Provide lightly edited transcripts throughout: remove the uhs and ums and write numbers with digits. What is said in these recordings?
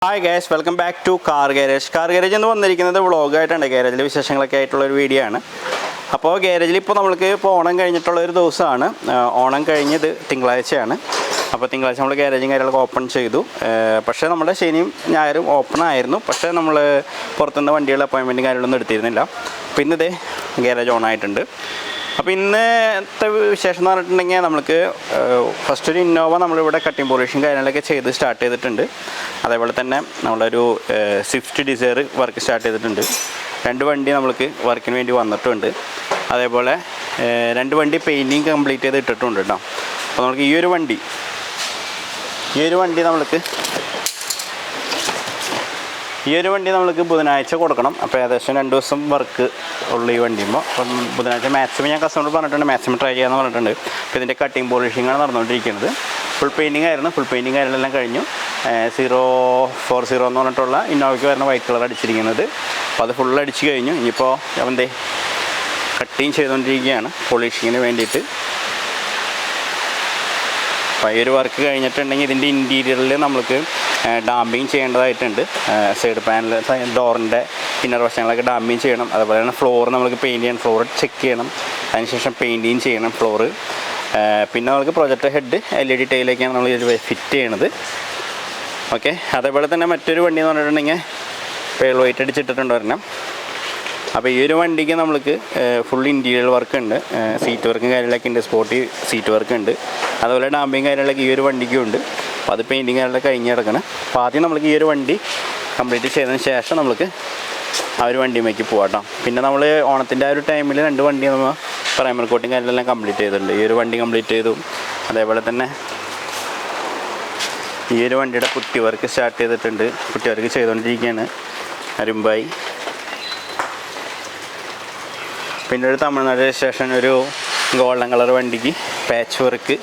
Hi guys, welcome back to Car Garage. Car Garage എന്ന് വന്നിരിക്കുന്നത് വ്ളോഗായിട്ടാണ്. ഗാരേജിലെ വിശേഷങ്ങളൊക്കെ ആയിട്ടുള്ളൊരു വീഡിയോ ആണ്. അപ്പോൾ ഗാരേജിൽ ഇപ്പോൾ നമ്മൾക്ക് ഇപ്പോൾ ഓണം കഴിഞ്ഞിട്ടുള്ളൊരു ദിവസമാണ്. ഓണം കഴിഞ്ഞത് തിങ്കളാഴ്ചയാണ്. അപ്പോൾ തിങ്കളാഴ്ച നമ്മൾ ഗാരേജും കാര്യങ്ങളൊക്കെ ഓപ്പൺ ചെയ്തു. പക്ഷേ നമ്മുടെ ശനിയും ഞായറും ഓപ്പൺ ആയിരുന്നു. പക്ഷേ നമ്മൾ പുറത്തുനിന്ന് വണ്ടികളുടെ അപ്പോയിൻമെൻറ്റും കാര്യങ്ങളൊന്നും എടുത്തിരുന്നില്ല. അപ്പോൾ ഇന്നതേ ഗാരേജ് ഓൺ ആയിട്ടുണ്ട്. അപ്പോൾ ഇന്നത്തെ വിശേഷം എന്ന് പറഞ്ഞിട്ടുണ്ടെങ്കിൽ നമുക്ക് ഫസ്റ്റ് ഒരു ഇന്നോവ നമ്മളിവിടെ കട്ടിങ് പോളിഷും കാര്യങ്ങളൊക്കെ ചെയ്ത് സ്റ്റാർട്ട് ചെയ്തിട്ടുണ്ട്. അതേപോലെ തന്നെ നമ്മളൊരു സ്വിഫ്റ്റ് ഡിസയർ വർക്ക് സ്റ്റാർട്ട് ചെയ്തിട്ടുണ്ട്. 2 വണ്ടി നമ്മൾക്ക് വർക്കിന് വേണ്ടി വന്നിട്ടുണ്ട്. അതേപോലെ 2 വണ്ടി പെയിൻറ്റിങ് കംപ്ലീറ്റ് ചെയ്ത് ഇട്ടിട്ടുണ്ട് കേട്ടോ. അപ്പോൾ നമുക്ക് ഈ ഒരു വണ്ടി നമ്മൾക്ക് ബുധനാഴ്ച കൊടുക്കണം. അപ്പോൾ ഏകദേശം 2 ദിവസം വർക്ക് ഉള്ളു ഈ വണ്ടിയുമ്പോൾ. അപ്പം ബുധനാഴ്ച മാക്സിമം ഞാൻ കസ്റ്റമർ പറഞ്ഞിട്ടുണ്ട്, മാക്സിമം ട്രൈ ചെയ്യാമെന്ന് പറഞ്ഞിട്ടുണ്ട്. അപ്പോൾ ഇതിൻ്റെ കട്ടിങ് പോളിഷിങ്ങാണ് നടന്നുകൊണ്ടിരിക്കുന്നത്. ഫുൾ പെയിൻറ്റിങ് കാര്യങ്ങളെല്ലാം കഴിഞ്ഞു. 040 എന്ന് പറഞ്ഞിട്ടുള്ള ഇന്നോവയ്ക്ക് വരുന്ന വൈറ്റ് കളർ അടിച്ചിരിക്കുന്നത്. അപ്പോൾ അത് ഫുൾ അടിച്ച് കഴിഞ്ഞു. ഇനിയിപ്പോൾ അവൻ്റെ കട്ടിങ് ചെയ്തുകൊണ്ടിരിക്കുകയാണ് പോളിഷിങ്ങിന് വേണ്ടിയിട്ട്. അപ്പോൾ ഈ ഒരു വർക്ക് കഴിഞ്ഞിട്ടുണ്ടെങ്കിൽ ഇതിൻ്റെ ഇൻറ്റീരിയറിൽ നമുക്ക് ഡാമ്പിങ് ചെയ്യേണ്ടതായിട്ടുണ്ട്. സൈഡ് പാനൽ, ഡോറിൻ്റെ ഇന്നർ വശങ്ങളൊക്കെ ഡാമ്പിങ് ചെയ്യണം. അതുപോലെ തന്നെ ഫ്ലോർ നമുക്ക് പെയിൻറ്റ് ചെയ്യണം, ഫ്ലോർ ചെക്ക് ചെയ്യണം. അതിനുശേഷം പെയിൻറ്റിങ് ചെയ്യണം ഫ്ലോറ്. പിന്നെ നമുക്ക് പ്രൊജക്ടർ ഹെഡ് LED ടൈലൊക്കെയാണ് നമ്മൾ ഇത് ഫിറ്റ് ചെയ്യണത്. ഓക്കെ, അതേപോലെ തന്നെ മറ്റൊരു വണ്ടി എന്ന് പറഞ്ഞിട്ടുണ്ടെങ്കിൽ പേൾ വൈറ്റ് അടിച്ചിട്ടിട്ടുണ്ട് ഒരെണ്ണം. അപ്പോൾ ഈ ഒരു വണ്ടിക്ക് നമ്മൾക്ക് ഫുൾ ഇൻറ്റീരിയർ വർക്ക് ഉണ്ട്, സീറ്റ് വർക്കും കാര്യങ്ങളൊക്കെ ഉണ്ട്, സ്പോട്ടി സീറ്റ് വർക്ക് ഉണ്ട്. അതുപോലെ ഡാമ്പിങ് കാര്യങ്ങളൊക്കെ ഈ ഒരു വണ്ടിക്കും ഉണ്ട്. അപ്പോൾ അത് പെയിൻറ്റിങ് കാര്യങ്ങളൊക്കെ കഴിഞ്ഞ് കിടക്കണം. അപ്പോൾ ആദ്യം നമുക്ക് ഈ ഒരു വണ്ടി കംപ്ലീറ്റ് ചെയ്തതിന് ശേഷം നമുക്ക് ആ ഒരു വണ്ടിയുമേക്ക് പോകാം കേട്ടോ. പിന്നെ നമ്മൾ ഓണത്തിൻ്റെ ആ ഒരു ടൈമിൽ 2 വണ്ടി നമ്മൾ പ്രൈമർ കോട്ടിങ് കാര്യങ്ങളെല്ലാം കംപ്ലീറ്റ് ചെയ്തിട്ടുണ്ട്. ഈ ഒരു വണ്ടി കംപ്ലീറ്റ് ചെയ്തു. അതേപോലെ തന്നെ ഈ ഒരു വണ്ടിയുടെ പുട്ടി വർക്ക് സ്റ്റാർട്ട് ചെയ്തിട്ടുണ്ട്. പുട്ടി വർക്ക് ചെയ്തുകൊണ്ടിരിക്കുകയാണ് അരുമ്പായി. പിന്നെ ഒരു തമിഴ്നാട് സ്റ്റേഷൻ ഒരു ഗോൾഡൻ കളർ വണ്ടിക്ക് പാച്ച് വർക്ക്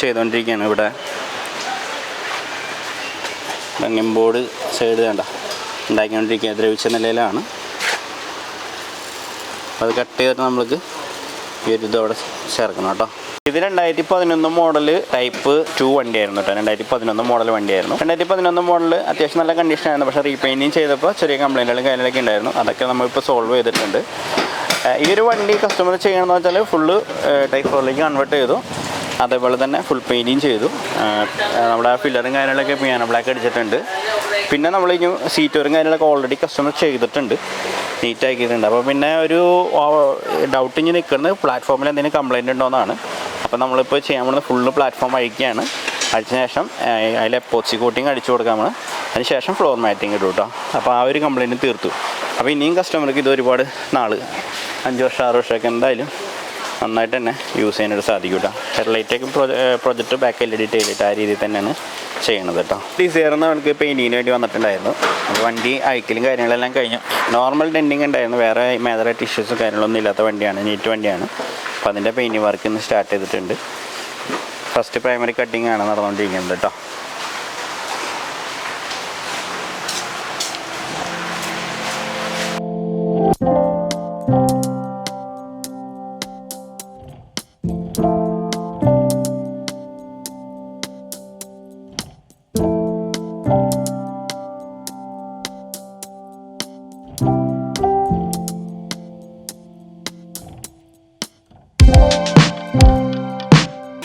ചെയ്തുകൊണ്ടിരിക്കുകയാണ്. ഇവിടെ റണ്ണിങ് ബോർഡ് സൈഡ് വേണ്ട ഉണ്ടാക്കിക്കൊണ്ടിരിക്കുക, ദ്രവിച്ച നിലയിലാണ്. അത് കട്ട് ചെയ്തിട്ട് നമ്മൾക്ക് ഈ ഒരു ഇതോടെ ചേർക്കണം കേട്ടോ. ഇത് 2011 മോഡൽ ടൈപ്പ് 2 വണ്ടിയായിരുന്നു കേട്ടോ. 2011 മോഡൽ വണ്ടിയായിരുന്നു. 2011 മോഡൽ അത്യാവശ്യം നല്ല കണ്ടീഷനായിരുന്നു. പക്ഷേ റീപെയിൻറ്റിങ് ചെയ്തപ്പോൾ ചെറിയ കംപ്ലൈൻറ്റുകളും കാര്യങ്ങളൊക്കെ ഉണ്ടായിരുന്നു. അതൊക്കെ നമ്മളിപ്പോൾ സോൾവ് ചെയ്തിട്ടുണ്ട്. ഈ ഒരു വണ്ടി കസ്റ്റമർ ചെയ്യണമെന്ന് വെച്ചാൽ ഫുള്ള് ടൈപ്പ് 4ലേക്ക് കൺവേർട്ട് ചെയ്തു. അതേപോലെ തന്നെ ഫുൾ പെയിൻറ്റിങ് ചെയ്തു. നമ്മുടെ ഫില്ലറും കാര്യങ്ങളൊക്കെ പിയാനോ ബ്ലാക്ക് അടിച്ചിട്ടുണ്ട്. പിന്നെ നമ്മൾ ഇനി സീറ്റ് വരും കാര്യങ്ങളൊക്കെ ഓൾറെഡി കസ്റ്റമർ ചെയ്തിട്ടുണ്ട്, നീറ്റാക്കിയിട്ടുണ്ട്. അപ്പോൾ പിന്നെ ഒരു ഡൗട്ട് ഇങ്ങനെ നിൽക്കുന്നത് പ്ലാറ്റ്ഫോമിൽ എന്തെങ്കിലും കംപ്ലയിൻ്റ് ഉണ്ടോയെന്നാണ്. അപ്പോൾ നമ്മളിപ്പോൾ ചെയ്യാൻ പോകുന്നത് ഫുള്ള് പ്ലാറ്റ്ഫോം അഴിക്കുകയാണ്. അടിച്ച ശേഷം അതിൽ എപ്പോക്സി കോട്ടിങ് അടിച്ചു കൊടുക്കാം നമ്മൾ. അതിന് ശേഷം ഫ്ലോർ മാറ്റിങ് ഇടും കേട്ടോ. അപ്പോൾ ആ ഒരു കംപ്ലയിൻറ്റ് തീർത്തു. അപ്പോൾ ഇനിയും കസ്റ്റമർക്ക് ഇത് ഒരുപാട് നാൾ 5 വർഷം 6 വർഷമൊക്കെ എന്തായാലും നന്നായിട്ട് തന്നെ യൂസ് ചെയ്യാനായിട്ട് സാധിക്കും കേട്ടോ. ഹെഡ്ലൈറ്റൊക്കെ പ്രൊജക്റ്റ് ബാക്ക് LED ടൈലൈറ്റ് ആ രീതിയിൽ തന്നെയാണ് ചെയ്യണത് കേട്ടോ. ഡിസൈറിന് നമുക്ക് പെയിൻറ്റിങ്ങിന് വേണ്ടി വന്നിട്ടുണ്ടായിരുന്നു. അപ്പോൾ വണ്ടി അയക്കലും കാര്യങ്ങളെല്ലാം കഴിഞ്ഞു. നോർമൽ ഡെൻറ്റിങ് ഉണ്ടായിരുന്നു, വേറെ മേജറായിട്ട് ഇഷ്യൂസും കാര്യങ്ങളൊന്നും ഇല്ലാത്ത വണ്ടിയാണ്, നീറ്റ് വണ്ടിയാണ്. അപ്പോൾ അതിൻ്റെ പെയിൻറ്റിങ് വർക്ക് ഇന്ന് സ്റ്റാർട്ട് ചെയ്തിട്ടുണ്ട്. ഫസ്റ്റ് പ്രൈമറി കട്ടിങ് ആണ് നടന്നുകൊണ്ടിരിക്കുന്നത് കേട്ടോ.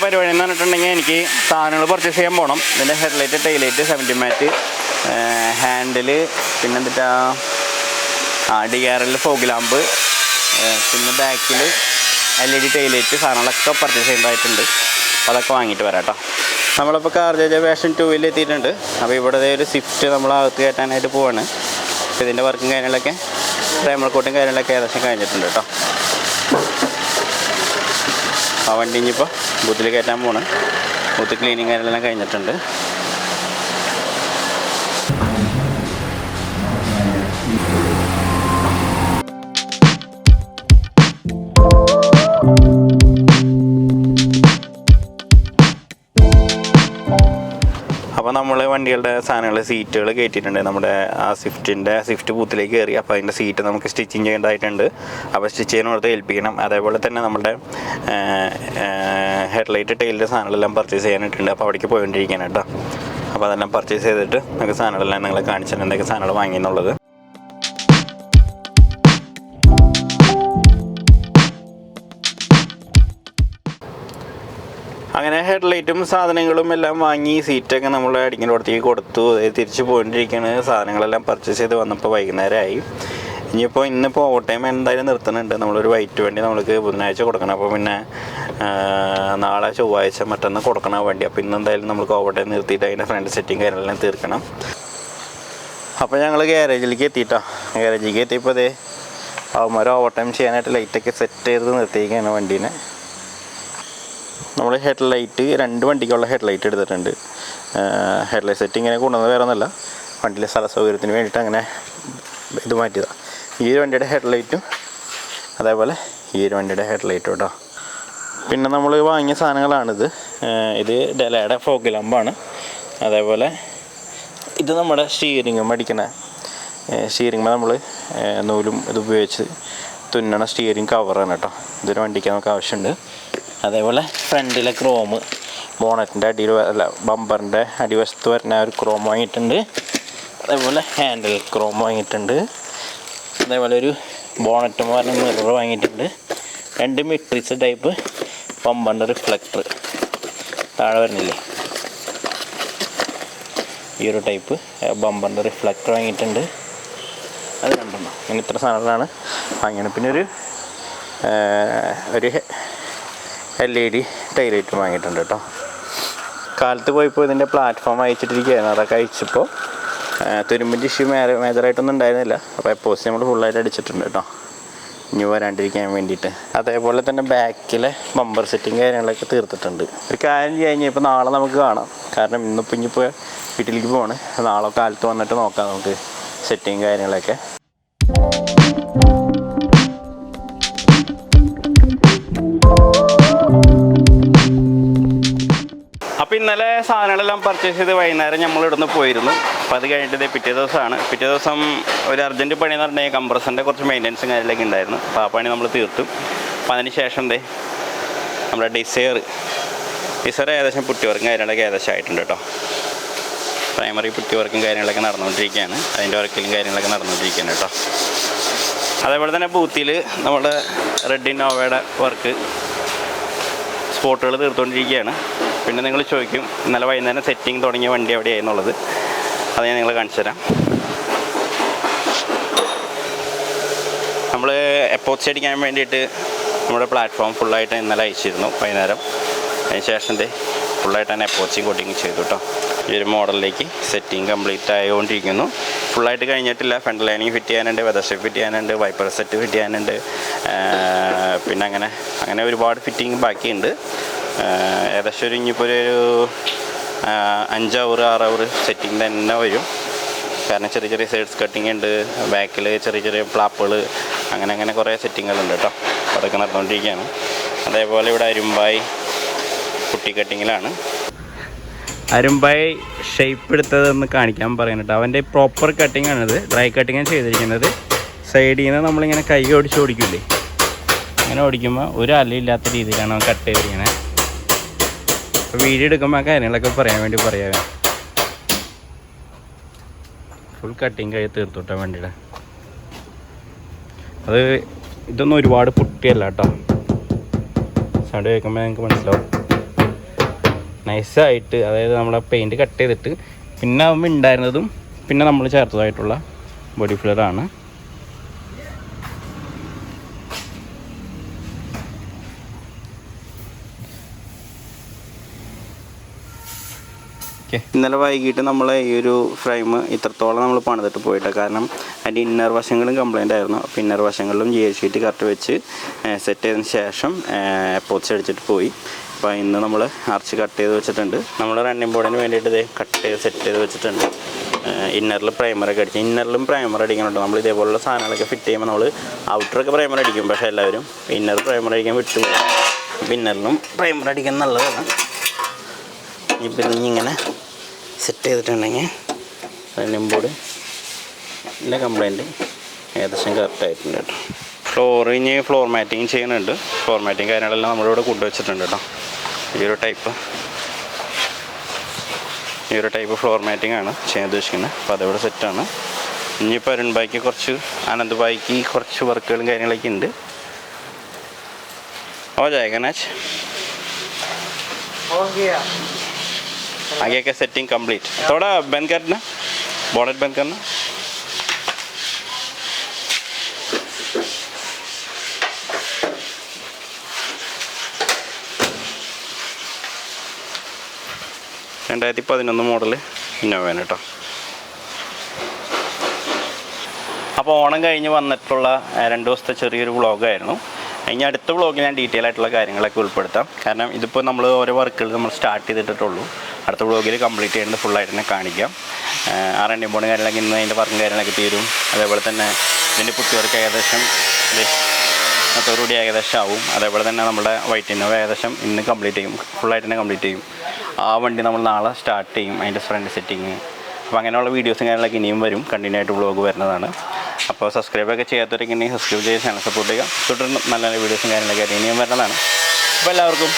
പരിപാടി എന്ന് പറഞ്ഞിട്ടുണ്ടെങ്കിൽ എനിക്ക് സാധനങ്ങൾ പർച്ചേസ് ചെയ്യാൻ പോകണം. ഇതിൻ്റെ ഹെഡ്ലൈറ്റ്, ടൈലൈറ്റ്, 70 മാറ്റ്, ഹാൻഡിൽ, പിന്നെ എന്നിട്ട് DRL ഫോഗ് ലാമ്പ്, പിന്നെ ബാക്കിൽ LED ടൈലൈറ്റ് സാധനങ്ങളൊക്കെ പർച്ചേസ് ചെയ്യേണ്ടതായിട്ടുണ്ട്. അപ്പോൾ അതൊക്കെ വാങ്ങിയിട്ട് വരാം കേട്ടോ. നമ്മളിപ്പോൾ CarJJ വേർഷൻ 2 എത്തിയിട്ടുണ്ട്. അപ്പോൾ ഇവിടെ ഒരു സ്വിഫ്റ്റ് നമ്മൾ അകത്ത് കയറ്റാനായിട്ട് പോവാണ്. അപ്പോൾ ഇതിൻ്റെ വർക്കും കാര്യങ്ങളൊക്കെ പ്രൈമർ കോട്ടും കാര്യങ്ങളൊക്കെ ഏകദേശം കഴിഞ്ഞിട്ടുണ്ട് കേട്ടോ. ആ വണ്ടി ഇനിയിപ്പോൾ ബൂത്തിൽ കയറ്റാൻ പോണ്. ബൂത്ത് ക്ലീനിങ് കാര്യങ്ങളെല്ലാം കഴിഞ്ഞിട്ടുണ്ട്. അപ്പോൾ നമ്മൾ വണ്ടികളുടെ സാധനങ്ങൾ സീറ്റുകൾ കയറ്റിയിട്ടുണ്ട്. നമ്മുടെ ആ സ്വിഫ്റ്റ് ബൂത്തിലേക്ക് കയറി. അപ്പോൾ അതിൻ്റെ സീറ്റ് നമുക്ക് സ്റ്റിച്ചിങ് ചെയ്യേണ്ടതായിട്ടുണ്ട്. അപ്പോൾ സ്റ്റിച്ച് ചെയ്യാനോർത്ത് ഏൽപ്പിക്കണം. അതേപോലെ തന്നെ നമ്മുടെ ഹെഡ്ലൈറ്റ് ടൈലിൻ്റെ സാധനങ്ങളെല്ലാം പർച്ചേസ് ചെയ്യാനായിട്ടുണ്ട്. അപ്പോൾ അവിടേക്ക് പോയിക്കൊണ്ടിരിക്കുകയാണ് കേട്ടോ. അപ്പോൾ അതെല്ലാം പർച്ചേസ് ചെയ്തിട്ട് നമുക്ക് സാധനങ്ങളെല്ലാം നിങ്ങളെ കാണിച്ചിട്ടുണ്ടെങ്കിൽ സാധനങ്ങൾ വാങ്ങിയെന്നുള്ളത്. അങ്ങനെ ഹെഡ്ലൈറ്റും സാധനങ്ങളും എല്ലാം വാങ്ങി സീറ്റൊക്കെ നമ്മൾ അടിക്കുന്ന അടുത്തേക്ക് കൊടുത്തു. തിരിച്ച് പോയിട്ടിരിക്കുകയാണ്. സാധനങ്ങളെല്ലാം പർച്ചേസ് ചെയ്ത് വന്നപ്പോൾ വൈകുന്നേരമായി. ഇന്നിപ്പോൾ ഓവർ ടൈം എന്തായാലും നിർത്തുന്നുണ്ട്. നമ്മളൊരു വൈറ്റ് വണ്ടി നമ്മൾക്ക് ബുധനാഴ്ച കൊടുക്കണം. അപ്പോൾ പിന്നെ നാളെ ചൊവ്വാഴ്ച മറ്റന്ന് കൊടുക്കണം വണ്ടി. അപ്പോൾ ഇന്നെന്തായാലും നമുക്ക് ഓവർ ടൈം നിർത്തിയിട്ട് അതിൻ്റെ ഫ്രണ്ട് സെറ്റിങ് കാര്യങ്ങളെല്ലാം തീർക്കണം. അപ്പോൾ ഞങ്ങൾ ഗ്യാരേജിലേക്ക് എത്തിയിട്ടാണ്. ഗ്യാരേജിലേക്ക് എത്തിയപ്പോൾ അതേ അവന്മാർ ഓവർ ടൈം ചെയ്യാനായിട്ട് ലൈറ്റൊക്കെ സെറ്റ് ചെയ്ത് നിർത്തിയിരിക്കുകയാണ് വണ്ടീനെ. നമ്മൾ ഹെഡ്ലൈറ്റ് 2 വണ്ടിക്കുള്ള ഹെഡ്ലൈറ്റ് എടുത്തിട്ടുണ്ട്. ഹെഡ്ലൈറ്റ് സെറ്റ് ഇങ്ങനെ കൊണ്ടുവന്നത് വേറെ ഒന്നുമല്ല, വണ്ടിയിലെ സ്ഥല സൗകര്യത്തിന് വേണ്ടിയിട്ട് അങ്ങനെ ഇത് മാറ്റിയതാണ്. ഈ ഒരു വണ്ടിയുടെ ഹെഡ്ലൈറ്റും അതേപോലെ ഈ ഒരു വണ്ടിയുടെ ഹെഡ്ലൈറ്റും കേട്ടോ. പിന്നെ നമ്മൾ വാങ്ങിയ സാധനങ്ങളാണിത്. ഇത് ഡെലയുടെ ഫോഗ് ലാമ്പാണ്. അതേപോലെ ഇത് നമ്മുടെ സ്റ്റിയറിങ്ങും അടിക്കണ സ്റ്റിയറിങ് നമ്മൾ നൂലും ഇത് ഉപയോഗിച്ച് തുന്നണ സ്റ്റിയറിങ് കവറാണ് കേട്ടോ. ഇതൊരു വണ്ടിക്ക് നമുക്ക് ആവശ്യമുണ്ട്. അതേപോലെ ഫ്രണ്ടിലെ ക്രോം ബോണറ്റിൻ്റെ അടിയിൽ ബമ്പറിൻ്റെ അടിവശത്ത് വരുന്ന ഒരു ക്രോം വാങ്ങിയിട്ടുണ്ട്. അതേപോലെ ഹാൻഡിൽ ക്രോം വാങ്ങിയിട്ടുണ്ട്. അതേപോലെ ഒരു ബോണറ്റ് പറഞ്ഞ മിറർ വാങ്ങിയിട്ടുണ്ട്. 2 മെട്രിക്സ് ടൈപ്പ് ബമ്പറിൻ്റെ റിഫ്ലക്ടർ താഴെ വരുന്നില്ലേ, ഈ ഒരു ടൈപ്പ് ബമ്പറിൻ്റെ റിഫ്ലക്ടർ വാങ്ങിയിട്ടുണ്ട്. അത് രണ്ടെണ്ണം. ഇങ്ങനെ ഇത്ര സാധനങ്ങളാണ് വാങ്ങിയത്. പിന്നെ ഒരു LED ടൈലൈറ്റ് വാങ്ങിയിട്ടുണ്ട് കേട്ടോ. കാലത്ത് പോയപ്പോൾ ഇതിൻ്റെ പ്ലാറ്റ്ഫോം അയച്ചിട്ടിരിക്കുകയായിരുന്നു. അതൊക്കെ അയച്ചപ്പോൾ തുരുമ്പിൻ്റെ ഇഷ്യൂ മേജറായിട്ടൊന്നും ഉണ്ടായിരുന്നില്ല. അപ്പോൾ എപ്പോസ് നമ്മൾ ഫുള്ളായിട്ട് അടിച്ചിട്ടുണ്ട് കേട്ടോ, ഇനി വരാണ്ടിരിക്കാൻ വേണ്ടിയിട്ട്. അതേപോലെ തന്നെ ബാക്കിലെ ബമ്പർ സെറ്റിങ് കാര്യങ്ങളൊക്കെ തീർത്തിട്ടുണ്ട്. ഒരു കാര്യം കഴിഞ്ഞാൽ ഇപ്പോൾ നാളെ നമുക്ക് കാണാം. കാരണം ഇനിയിപ്പോൾ വീട്ടിലേക്ക് പോകണം. നാളെ കാലത്ത് വന്നിട്ട് നോക്കാം നമുക്ക് സെറ്റിങ് കാര്യങ്ങളൊക്കെ. അപ്പോൾ ഇന്നലെ സാധനങ്ങളെല്ലാം പർച്ചേസ് ചെയ്ത് വൈകുന്നേരം നമ്മൾ ഇവിടുന്ന് പോയിരുന്നു. അപ്പോൾ അത് കഴിഞ്ഞിട്ട് പിറ്റേ ദിവസമാണ്. പിറ്റേ ദിവസം ഒരു അർജൻറ്റ് പണി എന്ന് പറഞ്ഞാൽ കംപ്രസറിൻ്റെ കുറച്ച് മെയിൻ്റനൻസും കാര്യങ്ങളൊക്കെ ഉണ്ടായിരുന്നു. അപ്പോൾ ആ പണി നമ്മൾ തീർത്തു. അപ്പോൾ അതിന് ശേഷം നമ്മുടെ ഡിസയർ ഏകദേശം പുട്ടി വർക്കും കാര്യങ്ങളൊക്കെ ഏകദേശം ആയിട്ടുണ്ട് കേട്ടോ. പ്രൈമറി പുട്ടി വർക്കും കാര്യങ്ങളൊക്കെ നടന്നുകൊണ്ടിരിക്കുകയാണ്. അതിൻ്റെ വർക്കിലും കാര്യങ്ങളൊക്കെ നടന്നുകൊണ്ടിരിക്കുകയാണ് കേട്ടോ. അതേപോലെ തന്നെ ബൂത്തിൽ നമ്മുടെ റെഡ് ഇന്നോവയുടെ വർക്ക് സ്പോട്ടുകൾ തീർത്തുകൊണ്ടിരിക്കുകയാണ്. പിന്നെ നിങ്ങൾ ചോദിക്കും ഇന്നലെ വൈകുന്നേരം സെറ്റിങ് തുടങ്ങിയ വണ്ടി എവിടെയായിരുന്നുള്ളത്. അത് ഞാൻ നിങ്ങളെ കാണിച്ചു തരാം. നമ്മൾ എപ്പോക്സി അടിക്കാൻ വേണ്ടിയിട്ട് നമ്മുടെ പ്ലാറ്റ്ഫോം ഫുള്ളായിട്ട് ഇന്നലെ അയച്ചിരുന്നു വൈകുന്നേരം. അതിന് ശേഷം ഫുള്ളായിട്ട് തന്നെ എപ്പോക്സി കോട്ടിങ് ചെയ്തു കേട്ടോ. ഈ ഒരു മോഡലിലേക്ക് സെറ്റിങ് കംപ്ലീറ്റ് ആയിക്കൊണ്ടിരിക്കുന്നു. ഫുള്ളായിട്ട് കഴിഞ്ഞിട്ടില്ല. ഫ്രണ്ട് ലൈനിങ് ഫിറ്റ് ചെയ്യാനുണ്ട്, വെതർ സ്ട്രിപ്പ് ഫിറ്റ് ചെയ്യാനുണ്ട്, വൈപ്പർ സെറ്റ് ഫിറ്റ് ചെയ്യാനുണ്ട്. പിന്നെ അങ്ങനെ ഒരുപാട് ഫിറ്റിങ് ബാക്കിയുണ്ട്. ഏകദേശം ഇനിയിപ്പോൾ ഒരു 5 അവർ 6 അവർ സെറ്റിങ് തന്നെ വരും. കാരണം ചെറിയ ചെറിയ സൈഡ്സ് കട്ടിങ് ഉണ്ട്, ബാക്കിൽ ചെറിയ ചെറിയ ഫ്ലാപ്പുകൾ, അങ്ങനെ കുറേ സെറ്റിങ്ങുകളുണ്ട് കേട്ടോ. അതൊക്കെ നടന്നുകൊണ്ടിരിക്കുകയാണ്. അതേപോലെ ഇവിടെ അരുമ്പായി കുട്ടി കട്ടിങ്ങിലാണ്. അരുമ്പായി ഷേപ്പ് എടുത്തതെന്ന് കാണിക്കാൻ പറയുന്നുണ്ട്. അവൻ്റെ പ്രോപ്പർ കട്ടിങ് ആണിത്. ഡ്രൈ കട്ടിങ്ങാണ് ചെയ്തിരിക്കുന്നത്. സൈഡിൽ നിന്ന് നമ്മളിങ്ങനെ കൈ ഓടിക്കില്ലേ, അങ്ങനെ ഓടിക്കുമ്പോൾ ഒരു അലയില്ലാത്ത രീതിയിലാണ് അവൻ കട്ട് ചെയ്തിരിക്കുന്നത്. അപ്പോൾ വീഡിയോ എടുക്കുമ്പോൾ ആ കാര്യങ്ങളൊക്കെ പറയാൻ വേണ്ടി പറയാം. ഫുൾ കട്ടിങ് കഴി തീർത്തോട്ടെ വണ്ടിയുടെ. അത് ഇതൊന്നും ഒരുപാട് പുട്ടിയല്ല കേട്ടോ. സൗണ്ട് കേൾക്കുമ്പോൾ നിങ്ങൾക്ക് മനസ്സിലാവും. നൈസായിട്ട്, അതായത് നമ്മളെ പെയിൻറ്റ് കട്ട് ചെയ്തിട്ട് പിന്നെ ആകുമ്പോൾ ഉണ്ടായിരുന്നതും പിന്നെ നമ്മൾ ചേർത്തതായിട്ടുള്ള ബോഡി ഫില്ലറാണ്. ഇന്നലെ വൈകിട്ട് നമ്മൾ ഈ ഒരു ഫ്രെയിം ഇത്രത്തോളം നമ്മൾ പണിതിട്ട് പോയിട്ട്, കാരണം അതിൻ്റെ ഇന്നർ വശങ്ങളും കംപ്ലൈൻ്റ് ആയിരുന്നു. അപ്പോൾ ഇന്നർ വശങ്ങളിലും GL ഷീറ്റ് കറക്റ്റ് വെച്ച് സെറ്റ് ചെയ്തതിന് ശേഷം എപ്പോക്സി അടിച്ചിട്ട് പോയി. അപ്പോൾ ഇന്ന് നമ്മൾ അർച്ച് കട്ട് ചെയ്ത് വെച്ചിട്ടുണ്ട്. നമ്മൾ റണ്ണിങ് ബോർഡിന് വേണ്ടിയിട്ട് കട്ട് ചെയ്ത് സെറ്റ് ചെയ്ത് വെച്ചിട്ടുണ്ട്. ഇന്നറിൽ പ്രൈമറൊക്കെ അടിക്കും. ഇന്നറിലും പ്രൈമർ അടിക്കുന്നുണ്ട്. നമ്മൾ ഇതേപോലുള്ള സാധനങ്ങളൊക്കെ ഫിറ്റ് ചെയ്യുമ്പോൾ നമ്മൾ ഔട്ടറൊക്കെ പ്രൈമർ അടിക്കും. പക്ഷേ എല്ലാവരും ഇന്നർ പ്രൈമർ അടിക്കാൻ വിട്ടുപോകും. അപ്പോൾ ഇന്നറിലും പ്രൈമർ അടിക്കാൻ നല്ലതാണ്. ഇപ്പം ഇങ്ങനെ സെറ്റ് ചെയ്തിട്ടുണ്ടെങ്കിൽ റണ്ണിങ് ബോർഡ് എല്ലാ കംപ്ലൈൻറ്റ് ഏകദേശം കറക്റ്റായിട്ടുണ്ട് കേട്ടോ. ഫ്ലോർ മാറ്റിങ് ചെയ്യുന്നുണ്ട്. ഫ്ലോർ മാറ്റിങ് കാര്യങ്ങളെല്ലാം നമ്മളിവിടെ കൊണ്ടുവച്ചിട്ടുണ്ട് കേട്ടോ. ഈ ഒരു ടൈപ്പ് ഈ ഒരു ടൈപ്പ് ഫ്ലോർ മാറ്റിംഗ് ആണ് ചെയ്യാൻ ഉദ്ദേശിക്കുന്നത്. അപ്പോൾ അതവിടെ സെറ്റാണ്. ഇനിയിപ്പോൾ അരുൺ ബായിക്ക് കുറച്ച് ആനന്ദ് ബായിക്ക് കുറച്ച് വർക്കുകളും കാര്യങ്ങളൊക്കെ ഉണ്ട്. हो जाएगा ना हो गया आगे का सेटिंग कंप्लीट थोड़ा बंद करना बॉनेट बंद करना മോഡൽ ഇന്നോവയാണ് കേട്ടോ. അപ്പോൾ ഓണം കഴിഞ്ഞ് വന്നിട്ടുള്ള 2 ദിവസത്തെ ചെറിയൊരു വ്ളോഗായിരുന്നു. ഇനി അടുത്ത വ്ളോഗിൽ ഞാൻ ഡീറ്റെയിൽ ആയിട്ടുള്ള കാര്യങ്ങളൊക്കെ ഉൾപ്പെടുത്താം. കാരണം ഇതിപ്പോൾ നമ്മൾ ഓരോ വർക്കുകൾ നമ്മൾ സ്റ്റാർട്ട് ചെയ്തിട്ടുള്ളൂ. അടുത്ത വ്ളോഗിൽ കംപ്ലീറ്റ് ചെയ്യുന്നത് ഫുള്ളായിട്ട് തന്നെ കാണിക്കാം. R&D ബോർഡും കാര്യങ്ങളൊക്കെ ഇന്ന് അതിൻ്റെ വർക്കും കാര്യങ്ങളൊക്കെ തീരും. അതേപോലെ തന്നെ ഇതിൻ്റെ പുട്ടി വർക്ക് ഏകദേശം മൊത്തത്തോടുകൂടി ഏകദേശം ആവും. അതേപോലെ തന്നെ നമ്മുടെ വൈറ്റ് ഇന്നോവ ഏകദേശം ഇന്ന് കംപ്ലീറ്റ് ചെയ്യും, ഫുള്ളായിട്ട് തന്നെ കംപ്ലീറ്റ് ചെയ്യും. ആ വണ്ടി നമ്മൾ നാളെ സ്റ്റാർട്ട് ചെയ്യും, അതിൻ്റെ ഫ്രണ്ട് സെറ്റിങ്. അപ്പോൾ അങ്ങനെയുള്ള വീഡിയോസും കാര്യങ്ങളൊക്കെ ഇനിയും വരും, കണ്ടിന്യൂ ആയിട്ട് വ്ളോഗ് വരുന്നതാണ്. അപ്പോൾ സബ്സ്ക്രൈബൊക്കെ ചെയ്യാത്തവരൊക്കെ ഇനി സബ്സ്ക്രൈബ് ചെയ്ത് ചാനൽ സപ്പോർട്ട് ചെയ്യുക. തുടർന്ന് നല്ല നല്ല വീഡിയോസും കാര്യങ്ങളൊക്കെ ഇനിയും വരുന്നതാണ്. അപ്പോൾ എല്ലാവർക്കും